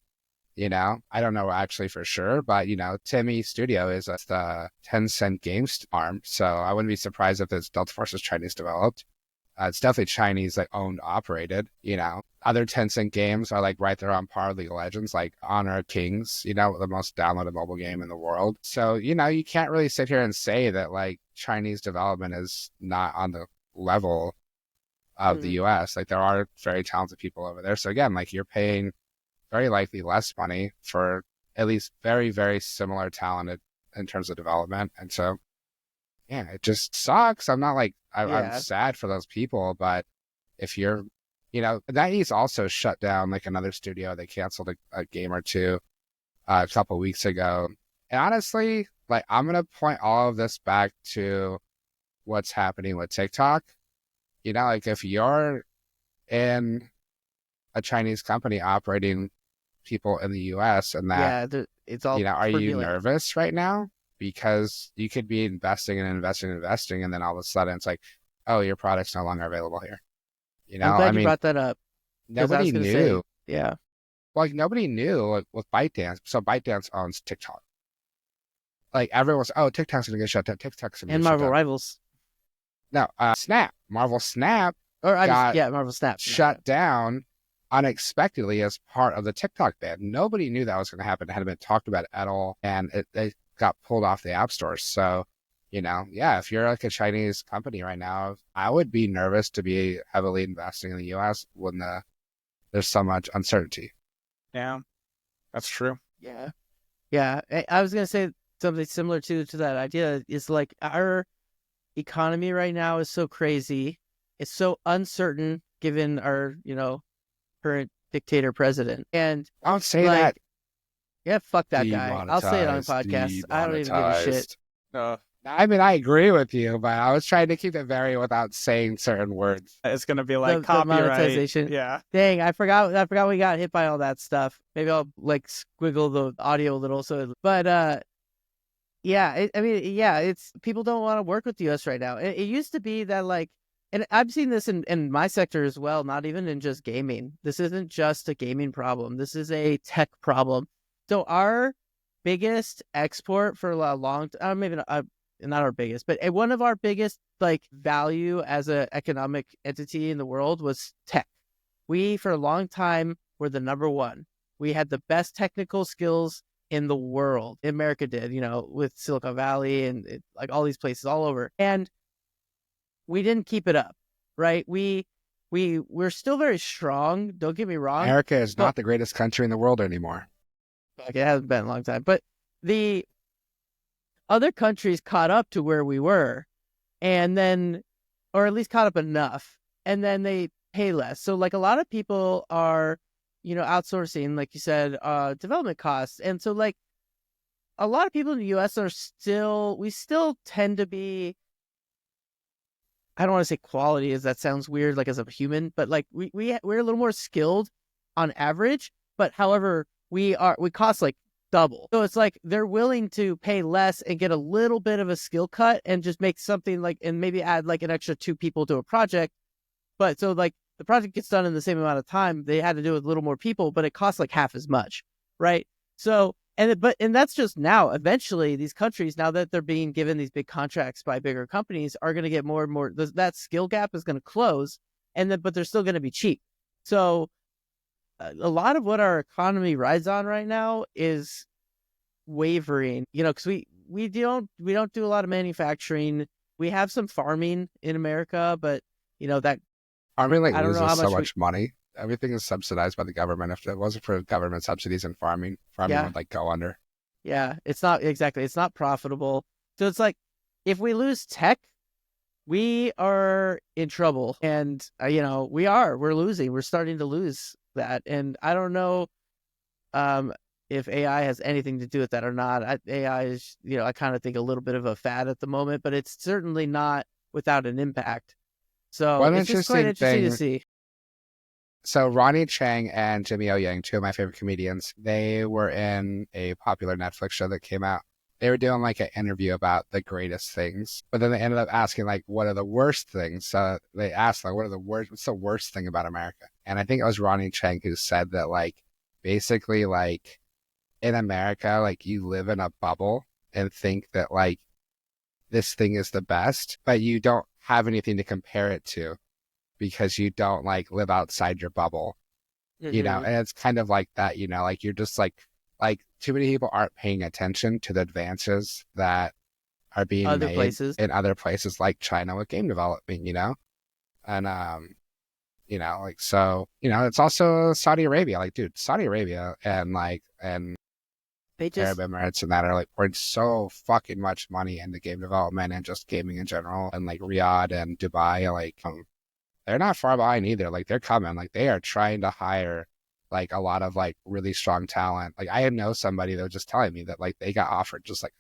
I don't know actually for sure, but Timmy Studio is the Tencent games arm. So I wouldn't be surprised if this Delta Force is Chinese developed. It's definitely Chinese, like owned, operated. Other Tencent games are like right there on par with League of Legends, like Honor of Kings, the most downloaded mobile game in the world. So, you can't really sit here and say that like Chinese development is not on the level of the US. Like there are very talented people over there. So again, like you're paying very likely less money for at least very, very similar talented in terms of development. And so, yeah, it just sucks. I'm not like, I'm sad for those people, but if you're, NetEase also shut down like another studio. They canceled a game or two a couple weeks ago. And honestly, like I'm going to point all of this back to what's happening with TikTok. Like if you're in a Chinese company operating people in the US and that, it's all are you nervous right now? Because you could be investing, and then all of a sudden it's like, oh, your product's no longer available here. I'm glad you brought that up. Nobody knew. Yeah. Like nobody knew like, with ByteDance. So ByteDance owns TikTok. Like everyone's, oh, TikTok's gonna get shut down. TikTok's gonna get shut down. And Marvel Rivals. No, Snap. Marvel Snap Marvel Snap shut down unexpectedly as part of the TikTok ban. Nobody knew that was going to happen. It hadn't been talked about at all, and it got pulled off the app stores. So, if you're like a Chinese company right now, I would be nervous to be heavily investing in the U.S. when there's so much uncertainty. Yeah, that's true. Yeah. I was going to say something similar to that idea. Is like our economy right now is so crazy. It's so uncertain given our, current dictator president. And don't say that. Yeah, fuck that guy. I'll say it on the podcast. I don't even give a shit. I mean, I agree with you, but I was trying to keep it very without saying certain words. It's going to be like copyright. The monetization. Yeah. Dang, I forgot we got hit by all that stuff. Maybe I'll like squiggle the audio a little. But it's people don't want to work with the US right now. It used to be that like, and I've seen this in my sector as well, not even in just gaming. This isn't just a gaming problem. This is a tech problem. So our biggest export for a long time, maybe not our biggest, but one of our biggest like value as an economic entity in the world was tech. We, for a long time, were the number one. We had the best technical skills in the world. America did, with Silicon Valley and like all these places all over. And we didn't keep it up, right? We're still very strong. Don't get me wrong. America is not the greatest country in the world anymore. Like it hasn't been a long time, but the other countries caught up to where we were, and then, or at least caught up enough, and then they pay less. So like a lot of people are, outsourcing, like you said, development costs, and so like a lot of people in the U.S. we still tend to be, I don't want to say quality, as that sounds weird, like as a human, but like we're a little more skilled on average, but however, we cost like double. So it's like they're willing to pay less and get a little bit of a skill cut and just make something like, and maybe add like an extra 2 people to a project. But so like the project gets done in the same amount of time. They had to do it with a little more people, but it costs like half as much, right? So, and that's just now. Eventually, these countries, now that they're being given these big contracts by bigger companies, are going to get more and more. That skill gap is going to close, but they're still going to be cheap. So, a lot of what our economy rides on right now is wavering. Because we don't do a lot of manufacturing. We have some farming in America, but that farming I don't know loses how so much money. Everything is subsidized by the government. If it wasn't for government subsidies in farming would like go under. Yeah, it's not profitable. So it's like, if we lose tech, we are in trouble. And, we're losing. We're starting to lose that. And I don't know if AI has anything to do with that or not. AI is, I kind of think a little bit of a fad at the moment, but it's certainly not without an impact. So it's just quite interesting to see. So Ronnie Chang and Jimmy O Yang, 2 of my favorite comedians, they were in a popular Netflix show that came out. They were doing like an interview about the greatest things, but then they ended up asking like, what are the worst things? So they asked like, what's the worst thing about America? And I think it was Ronnie Chang who said that like, basically like in America, like you live in a bubble and think that like this thing is the best, but you don't have anything to compare it to, because you don't like live outside your bubble, and it's kind of like that, like you're just like too many people aren't paying attention to the advances that are being made in other places like China with game development, and like, so, it's also Saudi Arabia, like, dude, Saudi Arabia and Arab Emirates and that are like pouring so fucking much money into game development and just gaming in general, and like Riyadh and Dubai, like, they're not far behind either. Like they're coming, like they are trying to hire like a lot of like really strong talent. Like I know somebody that was just telling me that like they got offered just like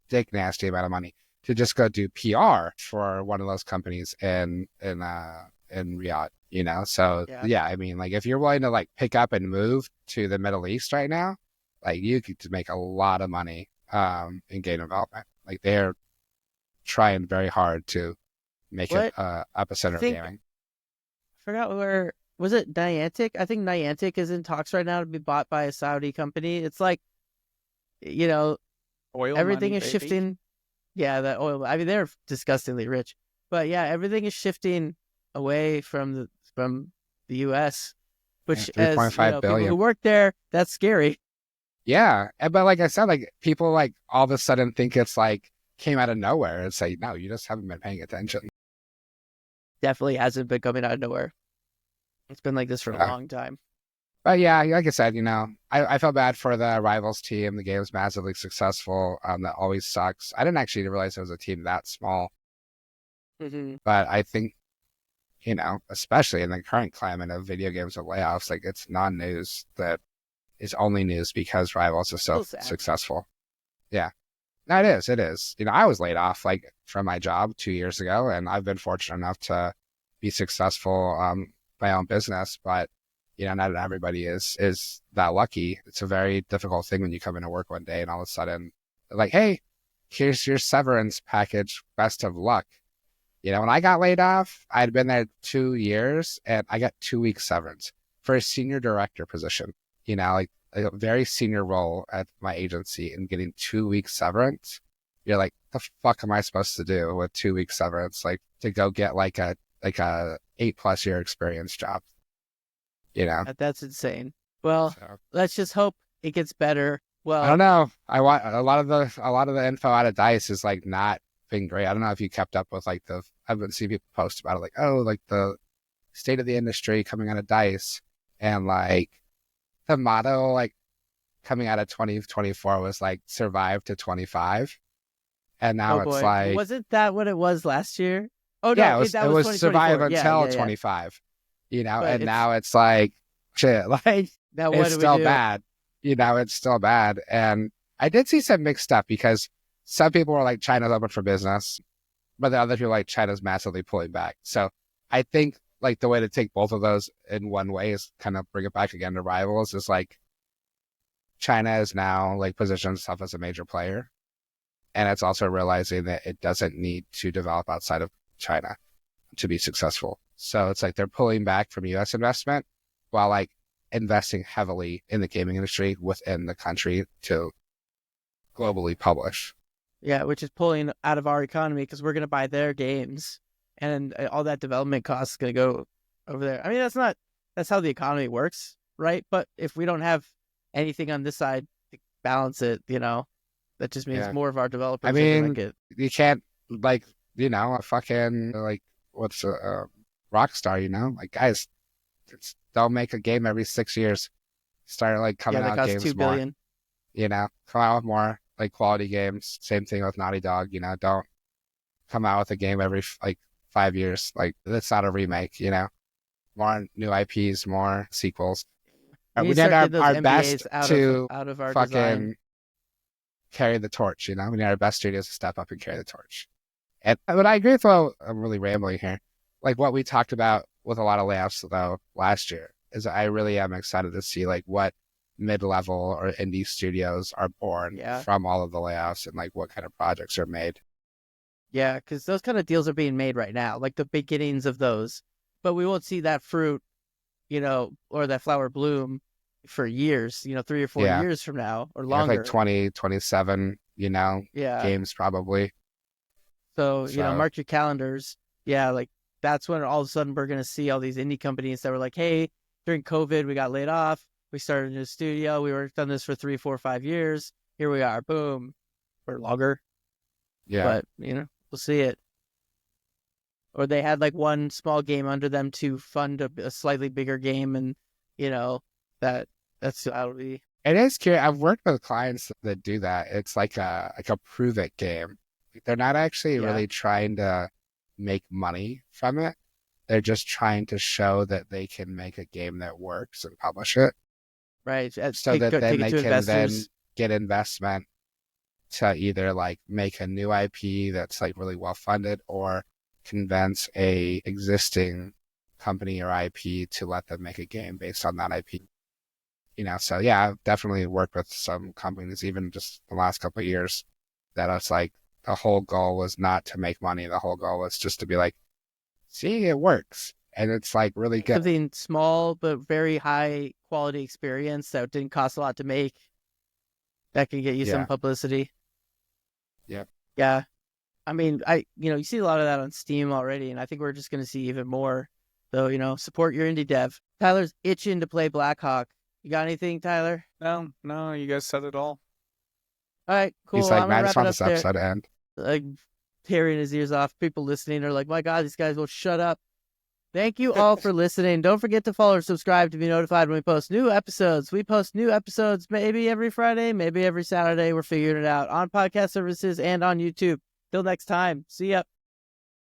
dick nasty amount of money to just go do PR for one of those companies in Riyadh, So yeah, I mean, like if you're willing to like pick up and move to the Middle East right now, like you could make a lot of money in game development. Like they're trying very hard to make it epicenter of gaming. I forgot where was it. Niantic? I think Niantic is in talks right now to be bought by a Saudi company. It's like, oil everything money, is baby. shifting. Yeah, that oil. I mean, they're disgustingly rich, but yeah, everything is shifting away from the U.S., which, as $3.5 billion. people who work there, that's scary. Yeah, but like I said, like people like all of a sudden think it's like came out of nowhere. It's like, no, you just haven't been paying attention. Definitely hasn't been coming out of nowhere. It's been like this for a long time. But yeah, like I said, I felt bad for the Rivals team. The game was massively successful. That always sucks. I didn't actually realize it was a team that small. Mm-hmm. But I think, especially in the current climate of video games with layoffs, like it's non-news that is only news because Rivals is so successful. Yeah. No, it is. I was laid off like from my job 2 years ago, and I've been fortunate enough to be successful my own business, but not everybody is that lucky. It's a very difficult thing when you come into work one day and all of a sudden like, hey, here's your severance package, best of luck. When I got laid off, I'd been there 2 years and I got 2 weeks severance for a senior director position, like a very senior role at my agency, and getting 2 weeks severance. You're like, the fuck am I supposed to do with 2 weeks severance? Like to go get like a 8+ year experience job, That's insane. Well, let's just hope it gets better. Well, I don't know. I want a lot of the info out of DICE is like not being great. I don't know if you kept up with like I've been seeing people post about it, like, oh, like the state of the industry coming out of DICE, and like the motto like coming out of 2024 was like survive to 25, and now it's like, wasn't that what it was last year? Oh no, yeah, it was survive until 25, But and now it's like shit, like now it's still bad, it's still bad, and I did see some mixed stuff because some people were like, China's open for business, but the other people like China's massively pulling back. So I think like the way to take both of those in one way is kind of bring it back again to Rivals is like China is now like positioned itself as a major player. And it's also realizing that it doesn't need to develop outside of China to be successful. So it's like they're pulling back from US investment while like investing heavily in the gaming industry within the country to globally publish. Yeah, which is pulling out of our economy because we're going to buy their games, and all that development cost is going to go over there. I mean, that's how the economy works, right? But if we don't have anything on this side to balance it, that just means more of our developers I are mean, going to get. You can't like, a fucking like what's a Rockstar, like guys, they'll make a game every 6 years. Start like coming that out costs games $2 billion. more. Come out with more like quality games. Same thing with Naughty Dog. Don't come out with a game every like 5 years. Like that's not a remake. More new IPs, more sequels. We We need to need start getting our those best MBAs to out of our fucking design. carry the torch. We need our best studios to step up and carry the torch. But I agree with I'm really rambling here. Like what we talked about with a lot of layoffs though last year is I really am excited to see like what mid-level or indie studios are born from all of the layoffs and like what kind of projects are made. Yeah, because those kind of deals are being made right now, like the beginnings of those. But we won't see that fruit, or that flower bloom for years, 3 or 4 years from now or longer. Like 2027, games probably. So, mark your calendars. Yeah, like that's when all of a sudden we're going to see all these indie companies that were like, hey, during COVID, we got laid off. We started a new studio. We worked on this for 3, 4, 5 years. Here we are. Boom. Or longer. Yeah. But, we'll see it. Or they had like one small game under them to fund a slightly bigger game. And, that'll be. It is curious. I've worked with clients that do that. It's like a prove it game. They're not actually really trying to make money from it. They're just trying to show that they can make a game that works and publish it. Right. So that then they can then get investment to either like make a new IP that's like really well funded or convince a existing company or IP to let them make a game based on that IP. So yeah, I've definitely worked with some companies, even just the last couple of years, that it's like the whole goal was not to make money. The whole goal was just to be like, see, it works. And it's like really good. Something small, but very high quality experience that didn't cost a lot to make. That can get you some publicity. Yeah. Yeah. I mean, you see a lot of that on Steam already, and I think we're just going to see even more. So, support your indie dev. Tyler's itching to play Blackhawk. You got anything, Tyler? No, you guys said it all. All right, cool. He's like, I'm man, I gonna just wrap want it this up there. episode to end. Like, tearing his ears off. People listening are like, my God, these guys will shut up. Thank you all for listening. Don't forget to follow or subscribe to be notified when we post new episodes. We post new episodes maybe every Friday, maybe every Saturday. We're figuring it out on podcast services and on YouTube. Till next time. See ya.